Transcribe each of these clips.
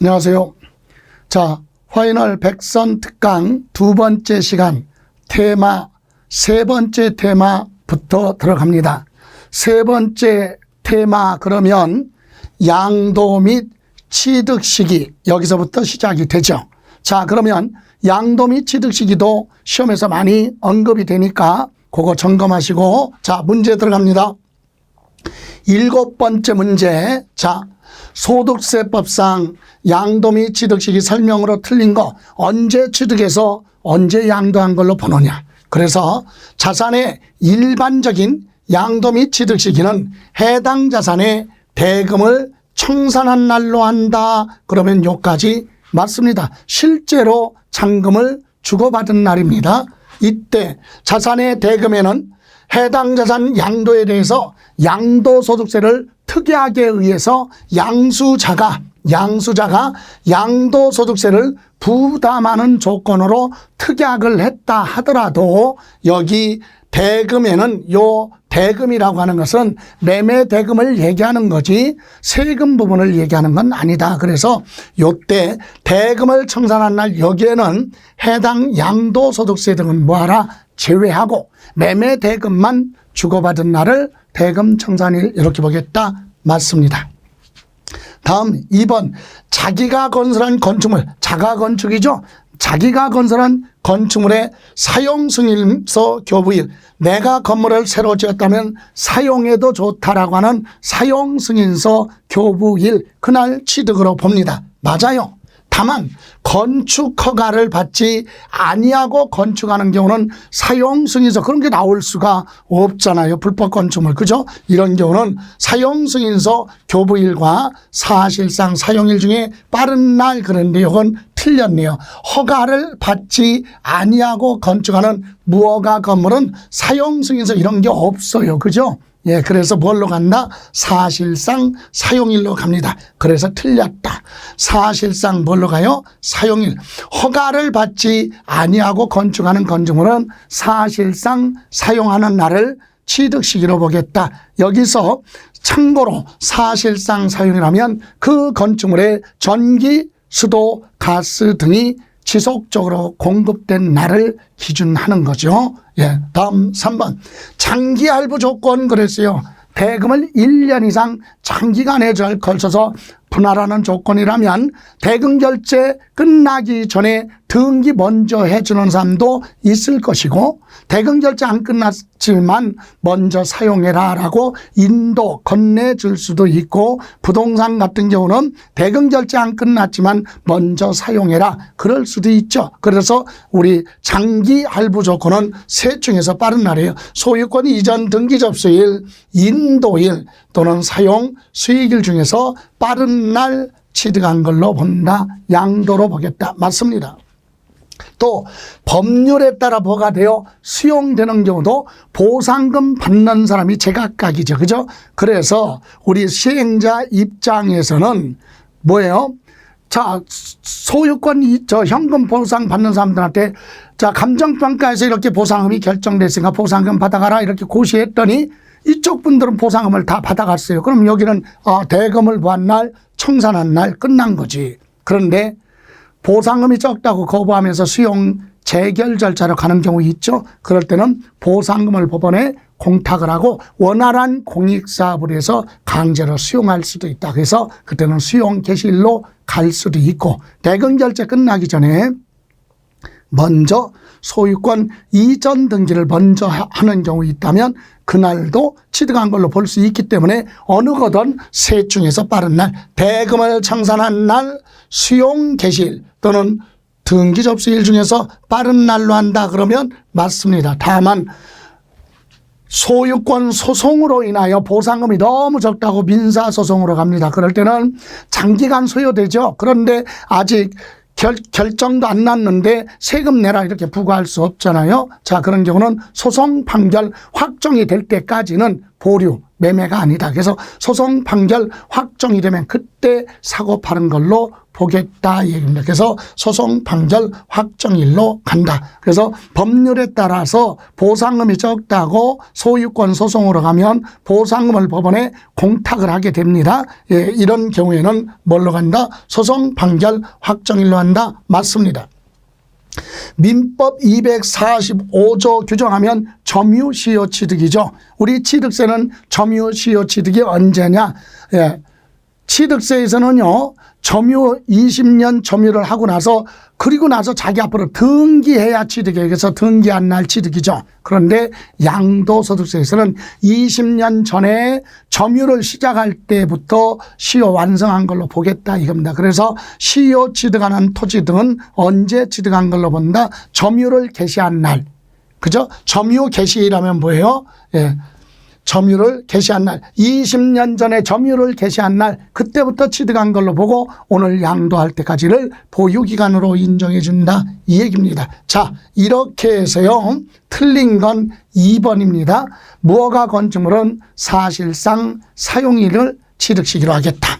안녕하세요. 자, 화인월 백선 특강 두 번째 시간 테마, 세 번째 테마부터 들어갑니다. 세 번째 테마 그러면 양도 및 취득 시기, 여기서부터 시작이 되죠. 자, 그러면 양도 및 취득 시기도 시험에서 많이 언급이 되니까 그거 점검하시고, 자, 문제 들어갑니다. 7번째 문제. 자, 소득세법상 양도 및 취득 시기 설명으로 틀린 거 언제 취득해서 언제 양도한 걸로 보느냐. 그래서 자산의 일반적인 양도 및 취득 시기는 해당 자산의 대금을 청산한 날로 한다. 그러면 요까지 맞습니다. 실제로 잔금을 주고받은 날입니다. 이때 자산의 대금에는 해당 자산 양도에 대해서 양도소득세를 특약에 의해서 양수자가 양도소득세를 부담하는 조건으로 특약을 했다 하더라도 여기 대금에는 요 대금이라고 하는 것은 매매 대금을 얘기하는 거지 세금 부분을 얘기하는 건 아니다. 그래서 요때 대금을 청산한 날 여기에는 해당 양도소득세 등은 뭐하라? 제외하고 매매 대금만 주고받은 날을 대금 청산일 이렇게 보겠다. 맞습니다. 다음 2번 자기가 건설한 건축물, 자가건축이죠. 자기가 건설한 건축물의 사용승인서 교부일, 내가 건물을 새로 지었다면 사용해도 좋다라고 하는 사용승인서 교부일, 그날 취득으로 봅니다. 맞아요. 다만 건축 허가를 받지 아니하고 건축하는 경우는 사용승인서 그런 게 나올 수가 없잖아요. 불법 건축물, 그죠? 이런 경우는 사용승인서 교부일과 사실상 사용일 중에 빠른 날, 그런데 이건 틀렸네요. 허가를 받지 아니하고 건축하는 무허가 건물은 사용승인서 이런 게 없어요. 그죠? 예, 그래서 뭘로 간다? 사실상 사용일로 갑니다. 그래서 틀렸다. 사실상 뭘로 가요? 사용일. 허가를 받지 아니하고 건축하는 건축물은 사실상 사용하는 날을 취득 시기로 보겠다. 여기서 참고로 사실상 사용이라면 그 건축물에 전기, 수도, 가스 등이 지속적으로 공급된 날을 기준하는 거죠. 예, 다음 3번 장기 할부 조건 그랬어요. 대금을 1년 이상 장기간에 걸쳐서 분할하는 조건이라면 대금 결제 끝나기 전에 등기 먼저 해주는 사람도 있을 것이고, 대금 결제 안 끝났지만 먼저 사용해라 라고 인도 건네줄 수도 있고, 부동산 같은 경우는 대금 결제 안 끝났지만 먼저 사용해라 그럴 수도 있죠. 그래서 우리 장기 할부 조건은 셋 중에서 빠른 날이에요. 소유권 이전 등기 접수일, 인도일 또는 사용 수익일 중에서 빠른 날 취득한 걸로 본다. 양도로 보겠다. 맞습니다. 또 법률에 따라 뭐가 되어 수용되는 경우도 보상금 받는 사람이 제각각이죠. 그죠? 그래서 우리 시행자 입장에서는 뭐예요? 자, 소유권 현금 보상 받는 사람들한테 자, 감정평가에서 이렇게 보상금이 결정됐으니까 보상금 받아가라 이렇게 고시했더니 이쪽 분들은 보상금을 다 받아갔어요. 그럼 여기는 대금을 부한 날, 청산한 날 끝난 거지. 그런데 보상금이 적다고 거부하면서 수용 재결 절차로 가는 경우 있죠. 그럴 때는 보상금을 법원에 공탁을 하고 원활한 공익사업을 해서 강제로 수용할 수도 있다. 그래서 그때는 수용 개시일로 갈 수도 있고, 대금 결제 끝나기 전에 먼저 소유권 이전 등기를 먼저 하는 경우 있다면 그날도 취득한 걸로 볼 수 있기 때문에 어느 거든 셋 중에서 빠른 날, 대금을 청산한 날, 수용 개시일 또는 등기 접수일 중에서 빠른 날로 한다 그러면 맞습니다. 다만 소유권 소송으로 인하여 보상금이 너무 적다고 민사소송으로 갑니다. 그럴 때는 장기간 소요되죠. 그런데 아직 결정도 안 났는데 세금 내라 이렇게 부과할 수 없잖아요. 자, 그런 경우는 소송 판결 확정이 될 때까지는 보류, 매매가 아니다. 그래서 소송 판결 확정이 되면 그때 사고 파는 걸로 보겠다 이 얘기입니다. 그래서 소송 판결 확정일로 간다. 그래서 법률에 따라서 보상금이 적다고 소유권 소송으로 가면 보상금을 법원에 공탁을 하게 됩니다. 예, 이런 경우에는 뭘로 간다? 소송 판결 확정일로 한다. 맞습니다. 민법 245조 규정하면 점유시효 취득이죠. 우리 취득세는 점유시효 취득이 언제냐? 예. 취득세에서는요, 점유 20년 점유를 하고 나서 그리고 나서 자기 앞으로 등기해야 취득이에요. 그래서 등기한 날 취득이죠. 그런데 양도소득세에서는 20년 전에 점유를 시작할 때부터 시효 완성한 걸로 보겠다 이겁니다. 그래서 시효 취득하는 토지 등은 언제 취득한 걸로 본다? 점유를 개시한 날. 그죠? 점유 개시라면 뭐예요? 예. 점유를 개시한 날, 20년 전에 점유를 개시한 날, 그때부터 취득한 걸로 보고 오늘 양도할 때까지를 보유기간으로 인정해 준다 이 얘기입니다. 자, 이렇게 해서요, 틀린 건 2번입니다. 무허가 건축물은 사실상 사용일을 취득시기로 하겠다.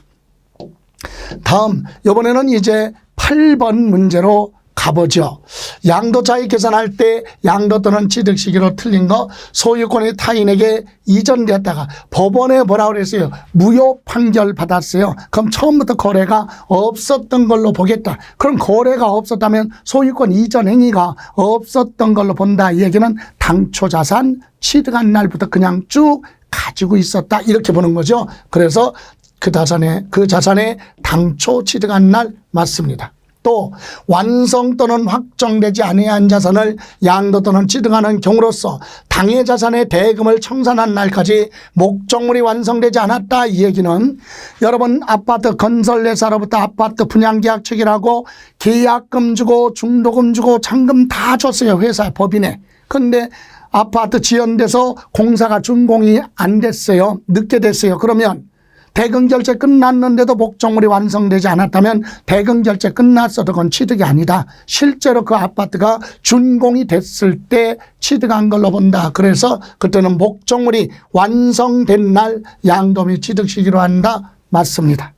다음, 이번에는 이제 8번 문제로 가보죠. 양도차익 계산할 때 양도 또는 취득 시기로 틀린 거, 소유권이 타인에게 이전됐다가 법원에 뭐라 그랬어요? 무효 판결 받았어요. 그럼 처음부터 거래가 없었던 걸로 보겠다. 그럼 거래가 없었다면 소유권 이전 행위가 없었던 걸로 본다. 이 얘기는 당초 자산 취득한 날부터 그냥 쭉 가지고 있었다. 이렇게 보는 거죠. 그래서 그 자산에 당초 취득한 날 맞습니다. 또 완성 또는 확정되지 아니한 자산을 양도 또는 취득하는 경우로서 당해 자산의 대금을 청산한 날까지 목적물이 완성되지 않았다. 이 얘기는 여러분 아파트 건설회사로부터 아파트 분양계약 체결하고 계약금 주고 중도금 주고 잔금 다 줬어요. 회사 법인에. 그런데 아파트 지연돼서 공사가 준공이 안 됐어요. 늦게 됐어요. 그러면 대금 결제 끝났는데도 목적물이 완성되지 않았다면 대금 결제 끝났어도 그건 취득이 아니다. 실제로 그 아파트가 준공이 됐을 때 취득한 걸로 본다. 그래서 그때는 목적물이 완성된 날 양도 및 취득 시기로 한다. 맞습니다.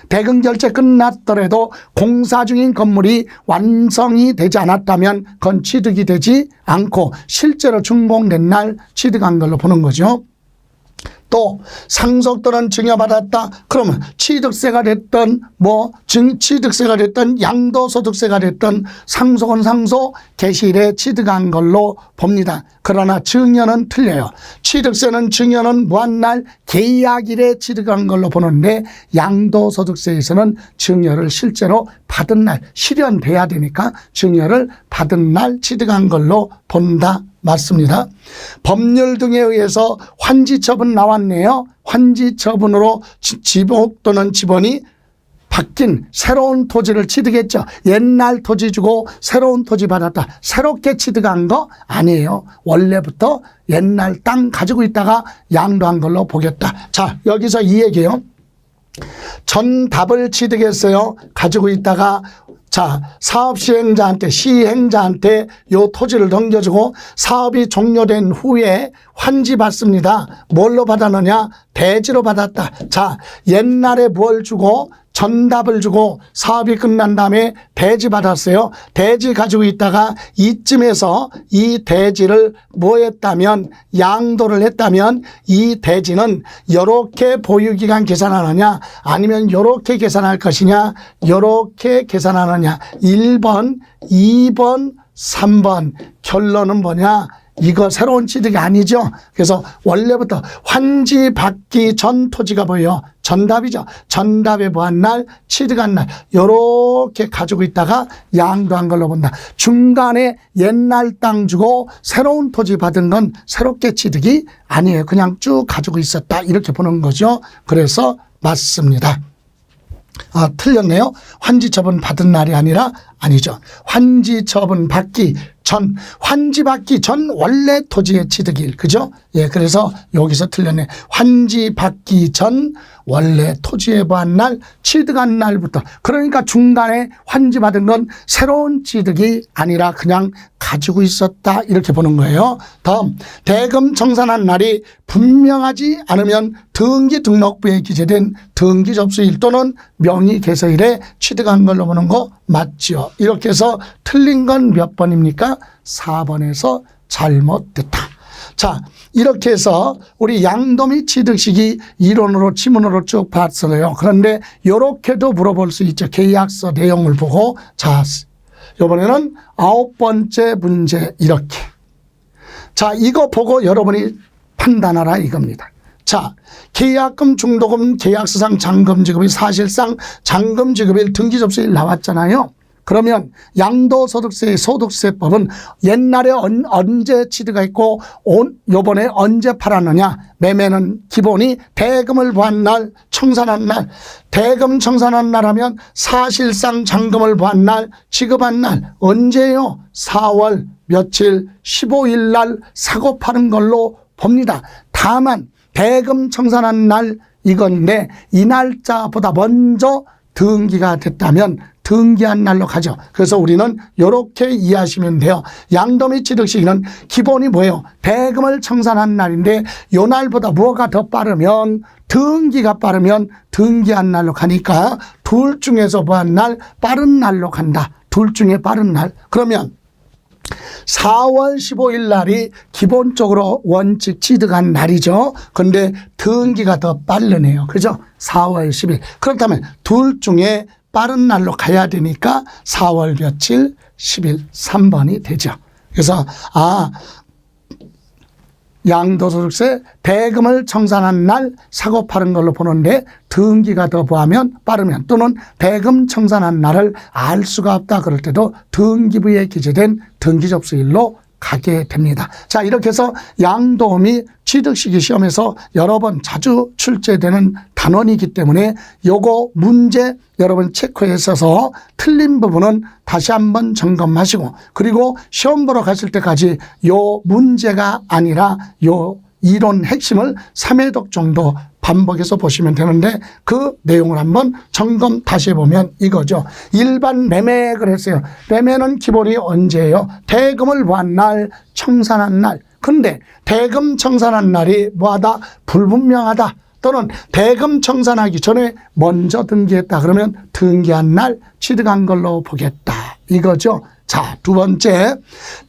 대금 결제 끝났더라도 공사 중인 건물이 완성이 되지 않았다면 그건 취득이 되지 않고 실제로 준공된 날 취득한 걸로 보는 거죠. 또 상속 또는 증여받았다. 그러면 취득세가 됐던 취득세가 됐던 양도소득세가 됐던 상속은 상속 개시일에 취득한 걸로 봅니다. 그러나 증여는 틀려요. 취득세는 증여는 무한날 계약일에 취득한 걸로 보는데 양도소득세에서는 증여를 실제로 받은 날 실현돼야 되니까 증여를 받은 날 취득한 걸로 본다. 맞습니다. 법률 등에 의해서 환지처분 나왔네요. 환지처분으로 지목 또는 지번이 바뀐 새로운 토지를 취득했죠. 옛날 토지 주고 새로운 토지 받았다. 새롭게 취득한 거 아니에요. 원래부터 옛날 땅 가지고 있다가 양도한 걸로 보겠다. 자, 여기서 이 얘기예요. 전답을 취득했어요. 가지고 있다가 자, 사업 시행자한테 요 토지를 넘겨주고 사업이 종료된 후에 환지 받습니다. 뭘로 받았느냐? 대지로 받았다. 자, 옛날에 뭘 주고 전답을 주고 사업이 끝난 다음에 대지 받았어요. 대지 가지고 있다가 이쯤에서 이 대지를 뭐 했다면 양도를 했다면 이 대지는 요렇게 보유기간 계산하느냐 아니면 요렇게 계산할 것이냐 요렇게 계산하느냐 1번, 2번, 3번 결론은 뭐냐? 이거 새로운 취득이 아니죠. 그래서 원래부터 환지 받기 전 토지가 뭐예요? 전답이죠. 전답에 뭐한 날, 취득한 날 요렇게 가지고 있다가 양도한 걸로 본다. 중간에 옛날 땅 주고 새로운 토지 받은 건 새롭게 취득이 아니에요. 그냥 쭉 가지고 있었다 이렇게 보는 거죠. 그래서 맞습니다. 아, 틀렸네요. 환지처분 받은 날이 아니라 아니죠. 환지처분 받기 전, 환지받기 전 원래 토지의 취득일. 그죠? 예, 그래서 여기서 틀렸네. 환지받기 전 원래 토지에 보한 날, 취득한 날부터. 그러니까 중간에 환지받은 건 새로운 취득이 아니라 그냥 가지고 있었다. 이렇게 보는 거예요. 다음, 대금 청산한 날이 분명하지 않으면 등기 등록부에 기재된 등기 접수일 또는 명의 개서일에 취득한 걸로 보는 거 맞죠? 이렇게 해서 틀린 건 몇 번입니까? 4번에서 잘못됐다. 자, 이렇게 해서 우리 양도미 취득식이 이론으로 지문으로 쭉 봤어요. 그런데 이렇게도 물어볼 수 있죠. 계약서 내용을 보고. 자, 이번에는 9번째 문제 이렇게. 자, 이거 보고 여러분이 판단하라 이겁니다. 자, 계약금, 중도금, 계약서상 잔금 지급이 사실상 잔금 지급일 등기 접수일 나왔잖아요. 그러면 양도소득세의 소득세법은 옛날에 언제 취득했고 요번에 언제 팔았느냐. 매매는 기본이 대금을 보한 날, 청산한 날. 대금 청산한 날 하면 사실상 잔금을 보한 날, 지급한 날. 언제요? 4월 며칠 15일 날 사고 파는 걸로 봅니다. 다만 대금 청산한 날 이건데 이 날짜보다 먼저 등기가 됐다면 등기한 날로 가죠. 그래서 우리는 이렇게 이해하시면 돼요. 양도미 취득시기는 기본이 뭐예요? 대금을 청산한 날인데 이 날보다 뭐가 더 빠르면 등기가 빠르면 등기한 날로 가니까 둘 중에서 보한 날 빠른 날로 간다. 둘 중에 빠른 날. 그러면 4월 15일 날이 기본적으로 원칙 취득한 날이죠. 그런데 등기가 더 빠르네요. 그죠? 4월 10일. 그렇다면 둘 중에 빠른 날로 가야 되니까 4월 며칠 10일 3번이 되죠. 그래서 양도소득세 대금을 청산한 날 사고 파는 걸로 보는데 등기가 더 빠르면 또는 대금 청산한 날을 알 수가 없다 그럴 때도 등기부에 기재된 등기접수일로 가게 됩니다. 자, 이렇게 해서 양도미 취득시기 시험에서 여러 번 자주 출제되는 단원이기 때문에 요거 문제 여러분 체크해 써서 틀린 부분은 다시 한번 점검하시고 그리고 시험 보러 가실 때까지 요 문제가 아니라 요 이론 핵심을 3회독 정도 반복해서 보시면 되는데 그 내용을 한번 점검 다시 해보면 이거죠. 일반 매매액을 했어요. 매매는 기본이 언제예요? 대금을 보한 날, 청산한 날. 근데 대금 청산한 날이 뭐하다? 불분명하다. 또는 대금 청산하기 전에 먼저 등기했다. 그러면 등기한 날 취득한 걸로 보겠다. 이거죠. 자, 두 번째,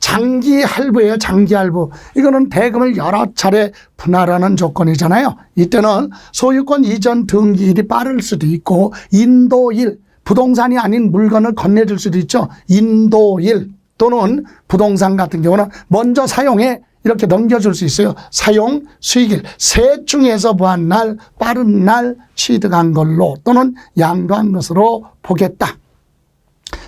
장기 할부예요. 장기 할부. 이거는 대금을 여러 차례 분할하는 조건이잖아요. 이때는 소유권 이전 등기일이 빠를 수도 있고 인도일, 부동산이 아닌 물건을 건네줄 수도 있죠. 인도일 또는 부동산 같은 경우는 먼저 사용해 이렇게 넘겨줄 수 있어요. 사용, 수익일. 셋 중에서 보한 날, 빠른 날 취득한 걸로 또는 양도한 것으로 보겠다.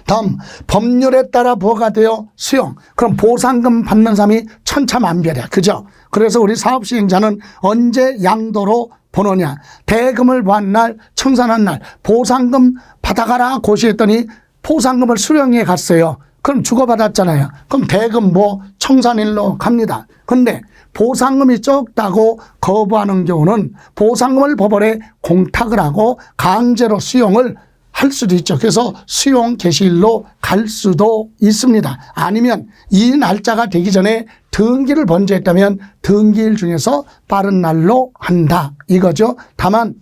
다음, 법률에 따라 뭐가 돼요? 수용. 그럼 보상금 받는 사람이 천차만별이야. 그죠? 그래서 우리 사업시행자는 언제 양도로 보느냐. 대금을 보한 날, 청산한 날, 보상금 받아가라 고시했더니 보상금을 수령해 갔어요. 그럼 주고받았잖아요. 그럼 대금 청산일로 갑니다. 근데 보상금이 적다고 거부하는 경우는 보상금을 법원에 공탁을 하고 강제로 수용을 할 수도 있죠. 그래서 수용 개시일로 갈 수도 있습니다. 아니면 이 날짜가 되기 전에 등기를 먼저 했다면 등기일 중에서 빠른 날로 한다. 이거죠. 다만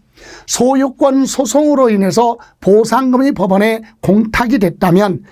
소유권 소송으로 인해서 보상금이 법원에 공탁이 됐다면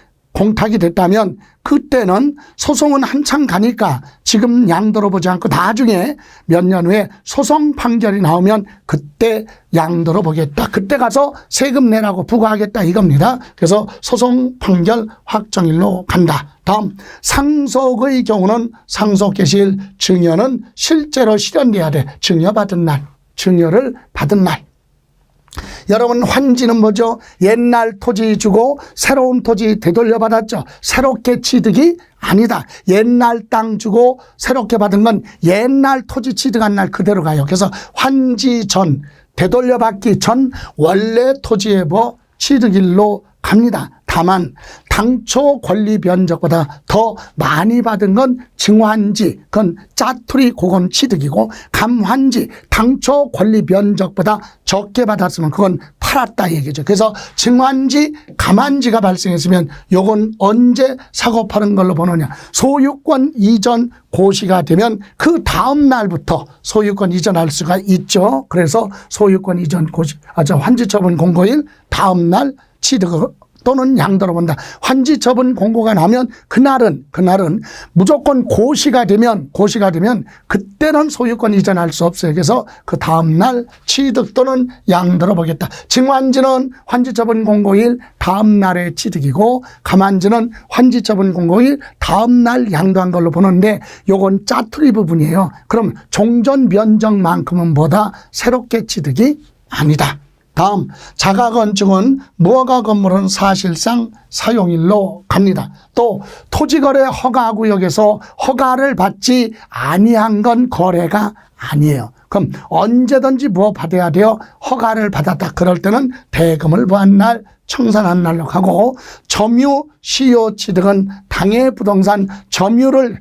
그때는 소송은 한참 가니까 지금 양도로 보지 않고 나중에 몇 년 후에 소송 판결이 나오면 그때 양도로 보겠다. 그때 가서 세금 내라고 부과하겠다 이겁니다. 그래서 소송 판결 확정일로 간다. 다음, 상속의 경우는 상속 개시일, 증여는 실제로 실현돼야 돼. 증여받은 날, 증여를 받은 날. 여러분 환지는 뭐죠? 옛날 토지 주고 새로운 토지 되돌려 받았죠. 새롭게 취득이 아니다. 옛날 땅 주고 새롭게 받은 건 옛날 토지 취득한 날 그대로 가요. 그래서 환지 전, 되돌려 받기 전 원래 토지의 취득일로 갑니다. 다만 당초 권리 변적보다 더 많이 받은 건 증환지, 그건 짜투리 그건 취득이고, 감환지, 당초 권리 변적보다 적게 받았으면 그건 팔았다 얘기죠. 그래서 증환지, 감환지가 발생했으면 요건 언제 사고 파는 걸로 보느냐. 소유권 이전 고시가 되면 그 다음 날부터 소유권 이전할 수가 있죠. 그래서 소유권 이전 고시, 환지처분 공고일 다음 날 취득 또는 양도로 본다. 환지처분 공고가 나면 그날은 무조건 고시가 되면 그때는 소유권 이전할 수 없어요. 그래서 그 다음 날 취득 또는 양도로 보겠다. 증환지는 환지처분 공고일 다음 날에 취득이고, 감환지는 환지처분 공고일 다음 날 양도한 걸로 보는데, 요건 짜투리 부분이에요. 그럼 종전 변정만큼은 보다 새롭게 취득이 아니다. 다음, 자가건축은 무허가 건물은 사실상 사용일로 갑니다. 또 토지거래 허가구역에서 허가를 받지 아니한 건 거래가 아니에요. 그럼 언제든지 뭐 받아야 돼요? 허가를 받았다. 그럴 때는 대금을 부한 날, 청산한 날로 가고, 점유 시효 취득은 당해 부동산 점유를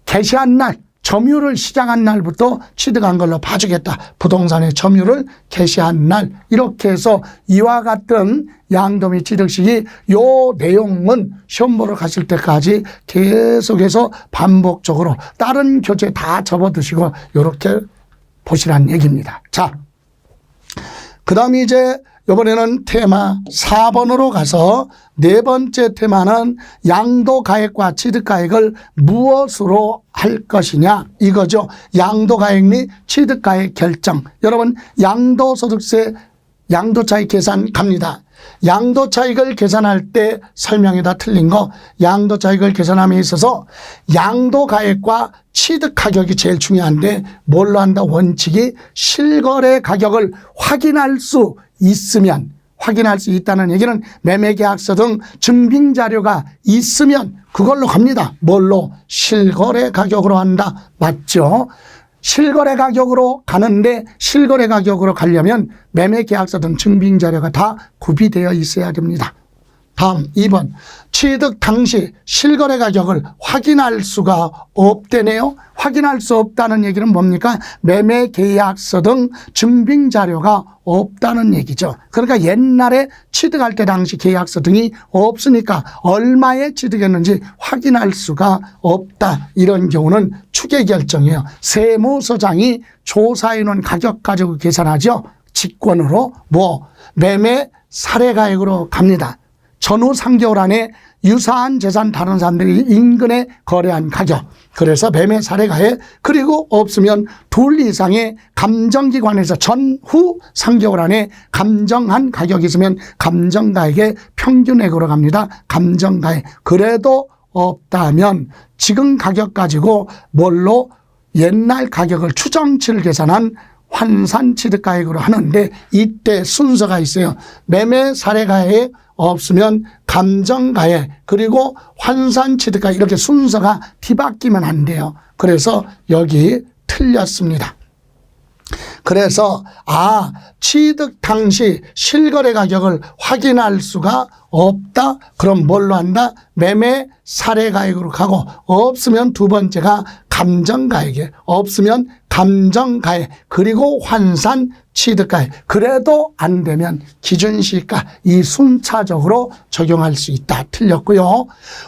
개시한 날, 점유를 시작한 날부터 취득한 걸로 봐주겠다. 부동산의 점유를 개시한 날. 이렇게 해서 이와 같은 양도 및 취득 시기 요 내용은 시험 보러 가실 때까지 계속해서 반복적으로 다른 교재 다 접어두시고 이렇게 보시라는 얘기입니다. 자, 그 다음에 이제 이번에는 테마 4번으로 가서 네 번째 테마는 양도가액과 취득가액을 무엇으로 할 것이냐 이거죠. 양도가액 및 취득가액 결정. 여러분 양도소득세 양도차익 계산 갑니다. 양도차익을 계산할 때 설명이 다 틀린 거, 양도차익을 계산함에 있어서 양도가액과 취득가격이 제일 중요한데 뭘로 한다? 원칙이 실거래 가격을 확인할 수 있으면, 확인할 수 있다는 얘기는 매매계약서 등 증빙자료가 있으면 그걸로 갑니다. 뭘로? 실거래 가격으로 한다. 맞죠? 실거래 가격으로 가는데 실거래 가격으로 가려면 매매계약서 등 증빙자료가 다 구비되어 있어야 됩니다. 다음 2번, 취득 당시 실거래 가격을 확인할 수가 없대네요. 확인할 수 없다는 얘기는 뭡니까? 매매계약서 등 증빙자료가 없다는 얘기죠. 그러니까 옛날에 취득할 때 당시 계약서 등이 없으니까 얼마에 취득했는지 확인할 수가 없다. 이런 경우는 추계결정이에요. 세무서장이 조사해놓은 가격 가지고 계산하죠. 직권으로 매매 사례가액으로 갑니다. 전후 3개월 안에 유사한 재산 다른 사람들이 인근에 거래한 가격, 그래서 매매 사례가액, 그리고 없으면 둘 이상의 감정기관에서 전후 3개월 안에 감정한 가격이 있으면 감정가액의 평균액으로 갑니다. 감정가액. 그래도 없다면 지금 가격 가지고 뭘로 옛날 가격을 추정치를 계산한 환산취득가액으로 하는데, 이때 순서가 있어요. 매매 사례가액 없으면 감정가액, 그리고 환산취득가액, 이렇게 순서가 뒤바뀌면 안 돼요. 그래서 여기 틀렸습니다. 그래서 취득 당시 실거래 가격을 확인할 수가 없다. 그럼 뭘로 한다? 매매 사례가액으로 가고, 없으면 두 번째가 감정가액에, 없으면 감정가액, 그리고 환산 취득가액. 그래도 안 되면 기준시가, 이 순차적으로 적용할 수 있다. 틀렸고요.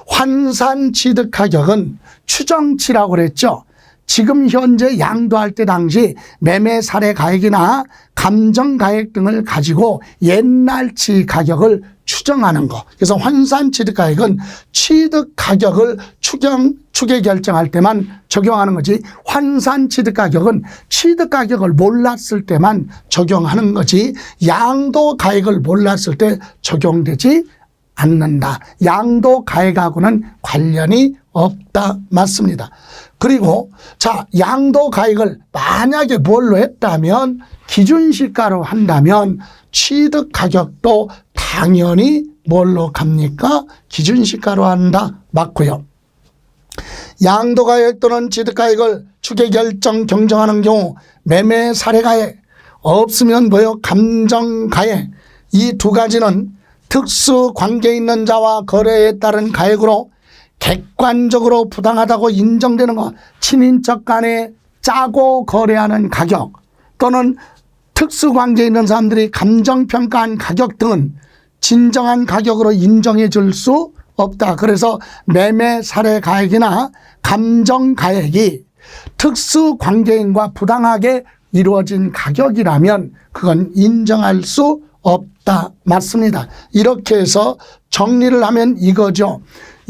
환산 취득가격은 추정치라고 그랬죠. 지금 현재 양도할 때 당시 매매 사례 가액이나 감정 가액 등을 가지고 옛날치 가격을 추정하는 거. 그래서 환산 취득 가액은 취득 가격을 추계 결정할 때만 적용하는 거지, 환산 취득 가격은 취득 가격을 몰랐을 때만 적용하는 거지, 양도 가액을 몰랐을 때 적용되지 않는다. 양도 가액하고는 관련이 없다. 맞습니다. 그리고 양도 가액을 만약에 뭘로 했다면, 기준시가로 한다면 취득 가격도 당연히 뭘로 갑니까? 기준시가로 한다. 맞고요. 양도 가액 또는 취득 가액을 추계 결정 경정하는 경우 매매 사례 가액, 없으면 감정 가액, 이 두 가지는 특수 관계 있는 자와 거래에 따른 가액으로 객관적으로 부당하다고 인정되는 것, 친인척 간에 짜고 거래하는 가격 또는 특수 관계 있는 사람들이 감정평가한 가격 등은 진정한 가격으로 인정해 줄 수 없다. 그래서 매매 사례 가액이나 감정 가액이 특수 관계인과 부당하게 이루어진 가격이라면 그건 인정할 수 없다. 맞습니다. 이렇게 해서 정리를 하면 이거죠.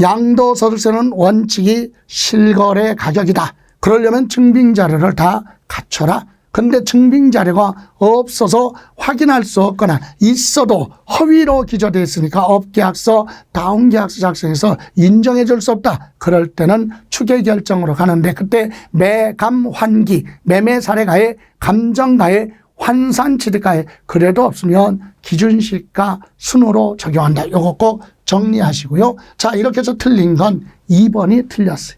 양도소득세는 원칙이 실거래 가격이다. 그러려면 증빙자료를 다 갖춰라. 그런데 증빙자료가 없어서 확인할 수 없거나 있어도 허위로 기재되어 있으니까 업계약서, 다운계약서 작성해서 인정해 줄 수 없다. 그럴 때는 추계결정으로 가는데 그때 매감환기, 매매사례가액, 감정가액, 환산취득가액 그래도 없으면 기준시가 순으로 적용한다. 이거 꼭 정리하시고요. 자, 이렇게 해서 틀린 건 2번이 틀렸어요.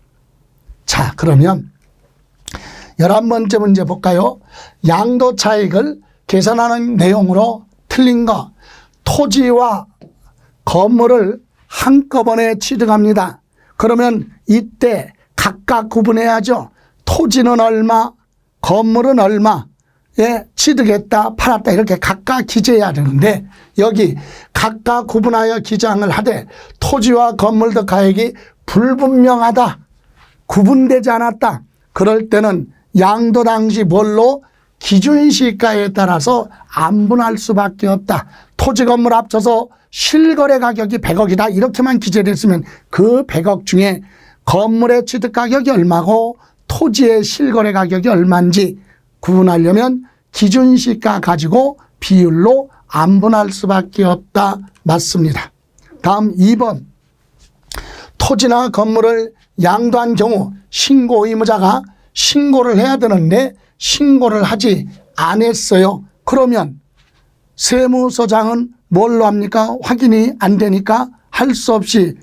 자, 그러면 11번째 문제 볼까요? 양도 차익을 계산하는 내용으로 틀린 거. 토지와 건물을 한꺼번에 취득합니다. 그러면 이때 각각 구분해야죠. 토지는 얼마, 건물은 얼마에 취득했다, 팔았다 이렇게 각각 기재해야 되는데 여기 각각 구분하여 기장을 하되 토지와 건물의 가액이 불분명하다, 구분되지 않았다. 그럴 때는 양도 당시 뭘로? 기준시가에 따라서 안분할 수밖에 없다. 토지 건물 합쳐서 실거래 가격이 100억이다. 이렇게만 기재됐으면 그 100억 중에 건물의 취득 가격이 얼마고 토지의 실거래 가격이 얼마인지 구분하려면 기준시가 가지고 비율로 안분할 수밖에 없다. 맞습니다. 다음 2번. 토지나 건물을 양도한 경우 신고 의무자가 신고를 해야 되는데 신고를 하지 않았어요. 그러면 세무서장은 뭘로 합니까? 확인이 안 되니까 할 수 없이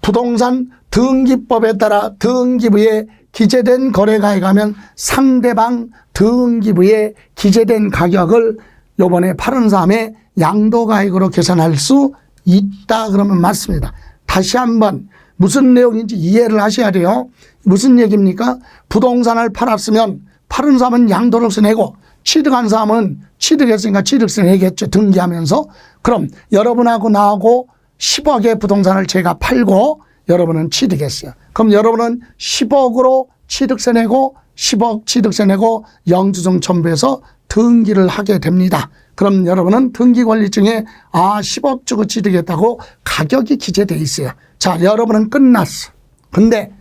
부동산 등기법에 따라 등기부에 기재된 거래가에 가면 상대방 등기부에 기재된 가격을 요번에 파는 사람의 양도가액으로 계산할 수 있다. 그러면 맞습니다. 다시 한번 무슨 내용인지 이해를 하셔야 돼요. 무슨 얘기입니까? 부동산을 팔았으면 파는 사람은 양도세를 내고 취득한 사람은 취득했으니까 취득세 내겠죠. 등기하면서. 그럼 여러분하고 나하고 10억의 부동산을 제가 팔고 여러분은 취득했어요. 그럼 여러분은 10억으로 취득세 내고 10억 취득세 내고 영주증 첨부해서 등기를 하게 됩니다. 그럼 여러분은 등기권리증에 10억 주고 취득했다고 가격이 기재되어 있어요. 자, 여러분은 끝났어. 근데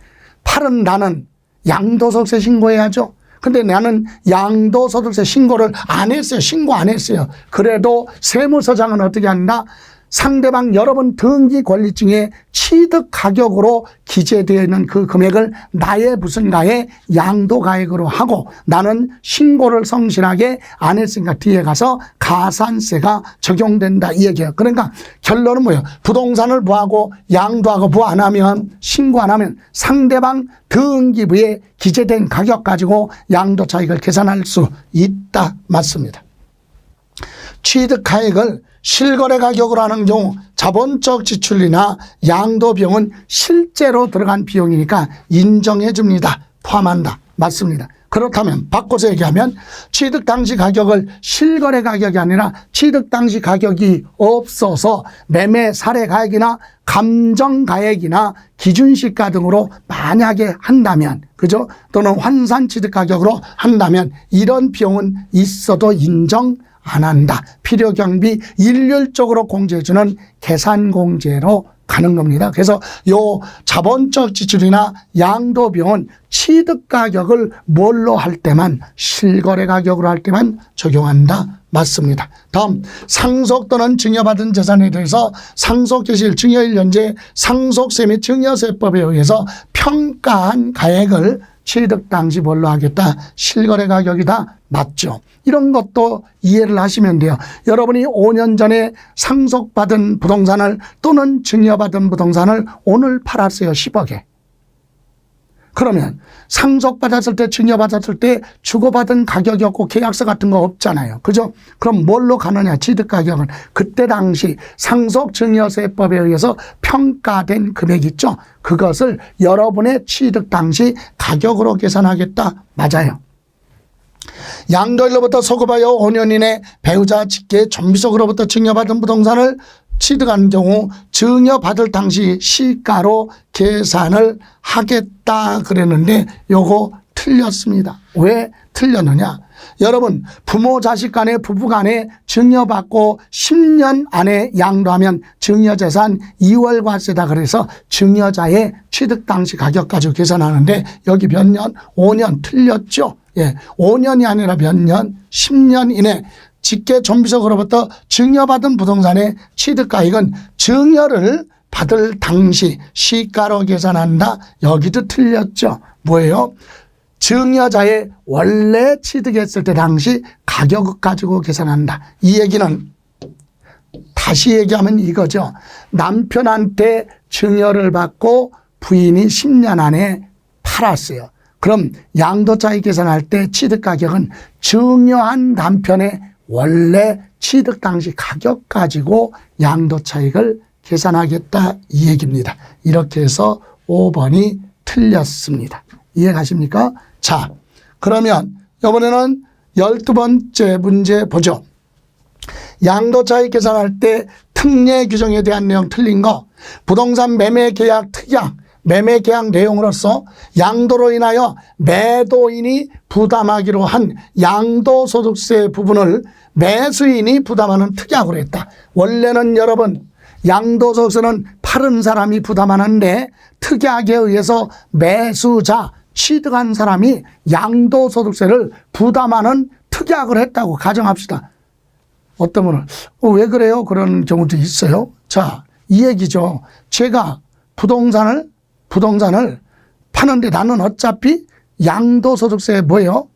팔은 나는 양도소득세 신고해야죠. 근데 나는 양도소득세 신고를 안 했어요. 신고 안 했어요. 그래도 세무서장은 어떻게 한다? 상대방 여러분 등기권리증에 취득 가격으로 기재되어 있는 그 금액을 나의 무슨가의 양도가액으로 하고 나는 신고를 성실하게 안 했으니까 뒤에 가서 가산세가 적용된다 이 얘기예요. 그러니까 결론은 뭐예요? 부동산을 뭐하고 양도하고 뭐 안 하면 신고 안 하면 상대방 등기부에 기재된 가격 가지고 양도 차익을 계산할 수 있다. 맞습니다. 취득가액을 실거래 가격으로 하는 경우 자본적 지출이나 양도 비용은 실제로 들어간 비용이니까 인정해 줍니다. 포함한다. 맞습니다. 그렇다면 바꿔서 얘기하면 취득 당시 가격을 실거래 가격이 아니라 취득 당시 가격이 없어서 매매 사례 가액이나 감정 가액이나 기준시가 등으로 만약에 한다면, 그죠? 또는 환산 취득 가격으로 한다면 이런 비용은 있어도 인정 안 한다. 필요 경비 일률적으로 공제해주는 계산공제로 가는 겁니다. 그래서 요 자본적 지출이나 양도 비용은 취득 가격을 뭘로 할 때만 실거래 가격으로 할 때만 적용한다. 맞습니다. 다음 상속 또는 증여받은 재산에 대해서 상속개시일 증여일 연재 상속세 및 증여세법에 의해서 평가한 가액을 취득 당시 뭘로 하겠다? 실거래 가격이다. 맞죠? 이런 것도 이해를 하시면 돼요. 여러분이 5년 전에 상속받은 부동산을 또는 증여받은 부동산을 오늘 팔았어요. 10억에. 그러면 상속받았을 때, 증여받았을 때 주고받은 가격이 없고 계약서 같은 거 없잖아요. 그죠? 그럼 뭘로 가느냐? 취득가격은 그때 당시 상속증여세법에 의해서 평가된 금액 있죠? 그것을 여러분의 취득 당시 가격으로 계산하겠다. 맞아요. 양도일로부터 소급하여 5년 이내 배우자 직계 존비속으로부터 증여받은 부동산을 취득한 경우 증여받을 당시 시가로 계산을 하겠다 그랬는데 요거 틀렸습니다. 왜 틀렸느냐? 여러분, 부모 자식 간에 부부 간에 증여받고 10년 안에 양도하면 증여재산 2월과세다 그래서 증여자의 취득 당시 가격 가지고 계산하는데 여기 몇 년? 5년 틀렸죠. 예, 5년이 아니라 몇 년? 10년 이내 직계 존비속으로부터 증여받은 부동산의 취득가액은 증여를 받을 당시 시가로 계산한다. 여기도 틀렸죠. 뭐예요? 증여자의 원래 취득했을 때 당시 가격 가지고 계산한다. 이 얘기는 다시 얘기하면 이거죠. 남편한테 증여를 받고 부인이 10년 안에 팔았어요. 그럼 양도차익 계산할 때 취득가격은 증여한 남편의 원래 취득 당시 가격 가지고 양도차익을 계산하겠다 이 얘기입니다. 이렇게 해서 5번이 틀렸습니다. 이해가십니까? 자, 그러면 이번에는 12번째 문제 보죠. 양도차익 계산할 때 특례 규정에 대한 내용 틀린 거, 부동산 매매 계약 특약, 매매 계약 내용으로서 양도로 인하여 매도인이 부담하기로 한 양도소득세 부분을 매수인이 부담하는 특약으로 했다. 원래는 여러분 양도소득세는 파는 사람이 부담하는데 특약에 의해서 매수자, 취득한 사람이 양도소득세를 부담하는 특약을 했다고 가정합시다. 어떤 분은 왜 그래요? 그런 경우도 있어요. 자, 이 얘기죠. 제가 부동산을 파는데 나는 어차피 양도소득세 뭐예요?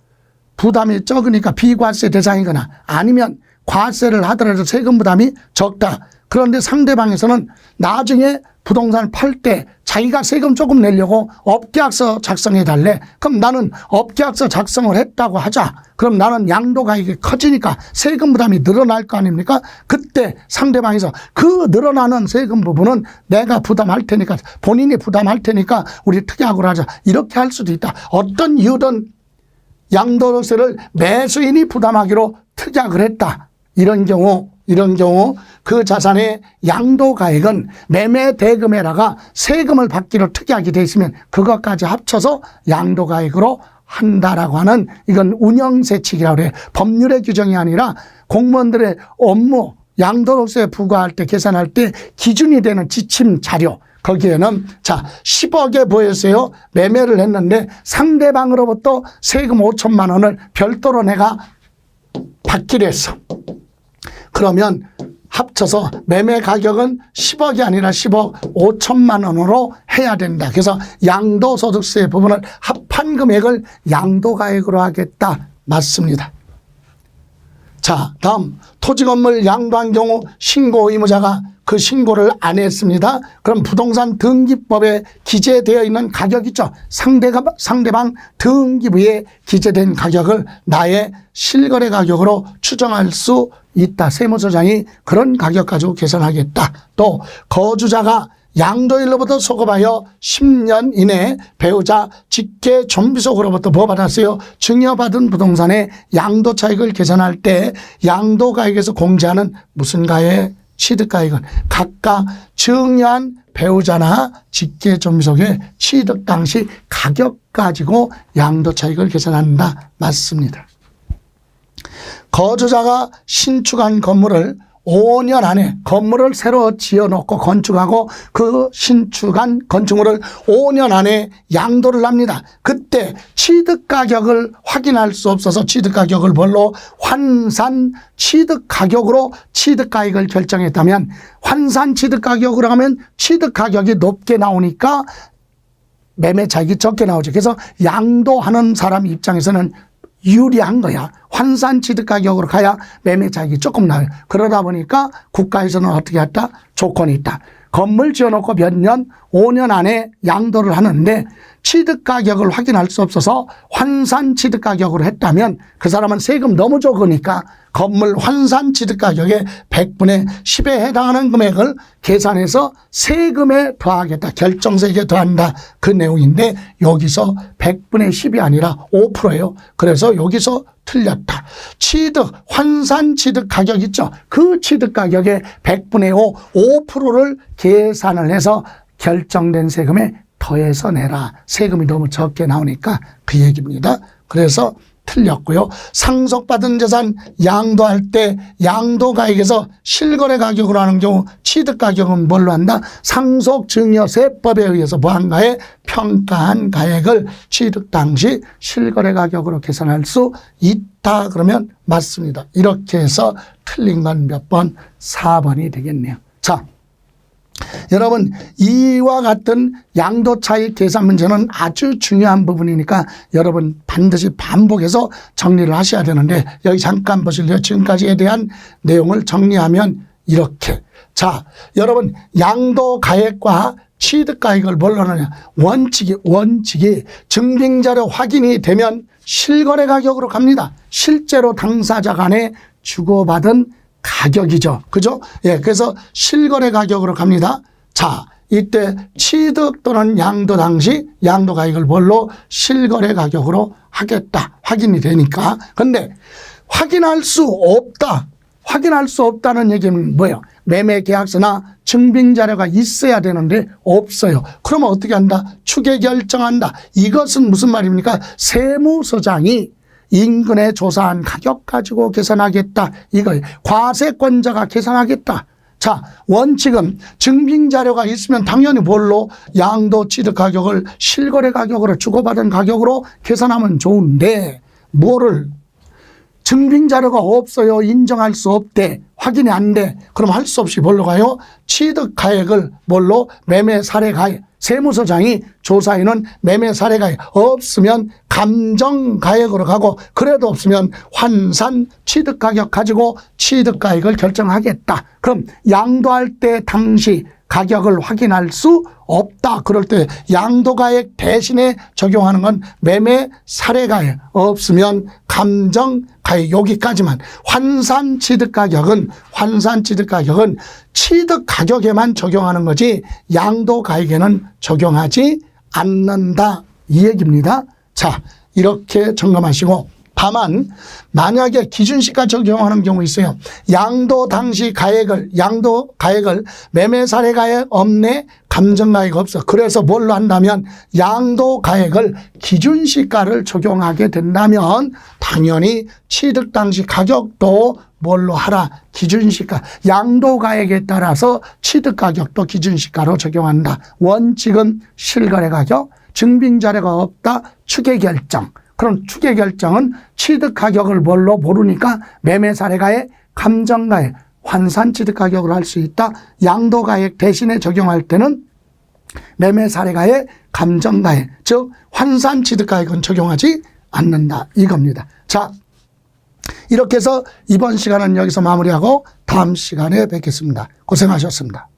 부담이 적으니까 비과세 대상이거나 아니면 과세를 하더라도 세금 부담이 적다. 그런데 상대방에서는 나중에 부동산을 팔 때 자기가 세금 조금 내려고 업계약서 작성해 달래. 그럼 나는 업계약서 작성을 했다고 하자. 그럼 나는 양도가액이 커지니까 세금 부담이 늘어날 거 아닙니까? 그때 상대방에서 그 늘어나는 세금 부분은 내가 부담할 테니까 본인이 부담할 테니까 우리 특약으로 하자. 이렇게 할 수도 있다. 어떤 이유든 양도세를 매수인이 부담하기로 특약을 했다. 이런 경우 그 자산의 양도가액은 매매대금에다가 세금을 받기로 특약이 되어 있으면 그것까지 합쳐서 양도가액으로 한다라고 하는 이건 운영세칙이라고 그래요. 법률의 규정이 아니라 공무원들의 업무 양도세 부과할 때 계산할 때 기준이 되는 지침 자료 거기에는 자 10억에 보였어요. 매매를 했는데 상대방으로부터 세금 5천만 원을 별도로 내가 받기로 했어. 그러면 합쳐서 매매 가격은 10억이 아니라 10억 5천만 원으로 해야 된다. 그래서 양도소득세 부분을 합한 금액을 양도가액으로 하겠다. 맞습니다. 자, 다음 토지건물 양도한 경우 신고 의무자가 그 신고를 안 했습니다. 그럼 부동산 등기법에 기재되어 있는 가격 있죠. 상대방 등기부에 기재된 가격을 나의 실거래 가격으로 추정할 수 있다. 세무서장이 그런 가격 가지고 계산하겠다. 또 거주자가 양도일로부터 소급하여 10년 이내 배우자 직계 존비속으로부터 뭐 받았어요? 증여받은 부동산의 양도차익을 계산할 때 양도가액에서 공제하는 무슨 가액? 취득가액은 각각 증여한 배우자나 직계 존비속의 취득 당시 가격 가지고 양도차익을 계산한다. 맞습니다. 거주자가 신축한 건물을 5년 안에 건물을 새로 지어놓고 건축하고 그 신축한 건축물을 5년 안에 양도를 합니다. 그때 취득가격을 확인할 수 없어서 취득가격을 뭘로? 환산 취득가격으로 취득가액을 결정했다면 환산 취득가격으로 하면 취득가격이 높게 나오니까 매매차익이 적게 나오죠. 그래서 양도하는 사람 입장에서는 유리한 거야. 환산 취득 가격으로 가야 매매 차익이 조금 나요. 그러다 보니까 국가에서는 어떻게 했다? 조건이 있다. 건물 지어놓고 몇 년, 5년 안에 양도를 하는데 취득가격을 확인할 수 없어서 환산취득가격으로 했다면 그 사람은 세금 너무 적으니까 건물 환산취득가격의 100분의 10에 해당하는 금액을 계산해서 세금에 더하겠다. 결정세액에 더한다. 그 내용인데 여기서 100분의 10이 아니라 5%예요. 그래서 여기서 틀렸다. 취득, 환산취득 가격 있죠. 그 취득가격의 100분의 5%를 계산을 해서 결정된 세금에 더해서 내라. 세금이 너무 적게 나오니까 그 얘기입니다. 그래서 틀렸고요. 상속받은 재산 양도할 때 양도가액에서 실거래 가격으로 하는 경우 취득가격은 뭘로 한다? 상속증여세법에 의해서 보안가에 평가한 가액을 취득 당시 실거래 가격으로 계산할 수 있다. 그러면 맞습니다. 이렇게 해서 틀린 건 몇 번? 4번이 되겠네요. 자, 여러분 이와 같은 양도차익 계산 문제는 아주 중요한 부분이니까 여러분 반드시 반복해서 정리를 하셔야 되는데 여기 잠깐 보실래요? 지금까지에 대한 내용을 정리하면 이렇게. 자, 여러분 양도가액과 취득가액을 뭘로 하느냐. 원칙이 증빙자료 확인이 되면 실거래 가격으로 갑니다. 실제로 당사자 간에 주고받은 가격이죠. 그죠? 예, 그래서 실거래 가격으로 갑니다. 자, 이때 취득 또는 양도 당시 양도가액을 뭘로? 실거래 가격으로 하겠다. 확인이 되니까. 근데 확인할 수 없다. 확인할 수 없다는 얘기는 뭐예요? 매매계약서나 증빙자료가 있어야 되는데 없어요. 그러면 어떻게 한다? 추계 결정한다. 이것은 무슨 말입니까? 세무서장이 인근에 조사한 가격 가지고 계산하겠다. 이거 과세권자가 계산하겠다. 자, 원칙은 증빙자료가 있으면 당연히 뭘로? 양도 취득 가격을 실거래 가격으로 주고받은 가격으로 계산하면 좋은데 뭐를? 증빙자료가 없어요. 인정할 수 없대. 확인이 안 돼. 그럼 할 수 없이 뭘로 가요? 취득가액을 뭘로? 매매사례가액. 세무서장이 조사에는 매매사례가액 없으면 감정가액으로 가고 그래도 없으면 환산 취득가격 가지고 취득가액을 결정하겠다. 그럼 양도할 때 당시 가격을 확인할 수 없다. 그럴 때 양도가액 대신에 적용하는 건 매매사례가액 없으면 감정가액 여기까지만. 환산취득가격은 취득가격에만 적용하는 거지 양도가액에는 적용하지 않는다. 이 얘기입니다. 자, 이렇게 점검하시고 다만 만약에 기준시가 적용하는 경우 있어요. 양도 당시 양도 가액을 매매사례가액 없네, 감정가액 없어. 그래서 뭘로 한다면 양도 가액을 기준시가를 적용하게 된다면 당연히 취득 당시 가격도 뭘로 하라? 기준시가. 양도가액에 따라서 취득가격도 기준시가로 적용한다. 원칙은 실거래가격, 증빙자료가 없다, 추계결정. 그럼 추계결정은 취득가격을 뭘로 모르니까 매매사례가액, 감정가액, 환산취득가격으로 할 수 있다. 양도가액 대신에 적용할 때는 매매사례가액, 감정가액, 즉 환산취득가액은 적용하지 않는다. 이겁니다. 자, 이렇게 해서 이번 시간은 여기서 마무리하고 다음 시간에 뵙겠습니다. 고생하셨습니다.